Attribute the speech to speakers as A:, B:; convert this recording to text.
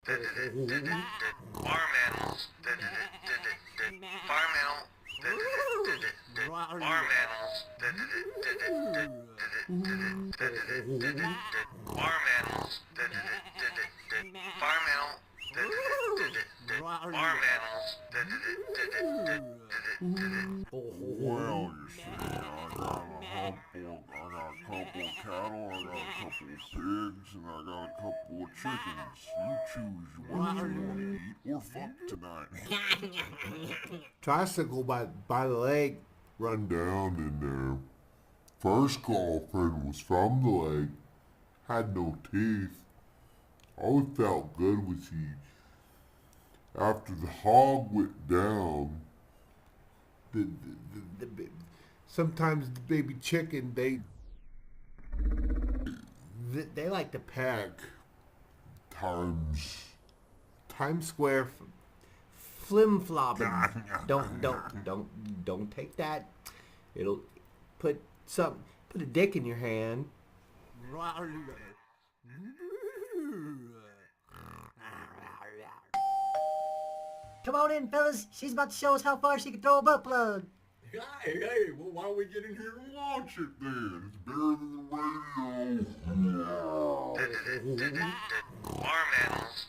A: Farm animals. Farm animal. Farm animals. Farm animals. Farm animal. Farm animals.
B: Well, you see, I got a couple cattle, I got a couple pigs, and I got a couple of chickens. You choose what you want to eat or fuck tonight.
C: Tricycle by the lake.
B: Run down in there. First girlfriend was from the lake, had no teeth. Always felt good with she. After the hog went down,
C: Sometimes the baby chicken they like to peck. Times Square flim flopping. Don't take that. It'll put a dick in your hand.
D: Come on in, fellas. She's about to show us how far she can throw a butt plug.
B: Hey, well, why don't we get in here and watch it then? It's better than the radio.
A: Farm animals.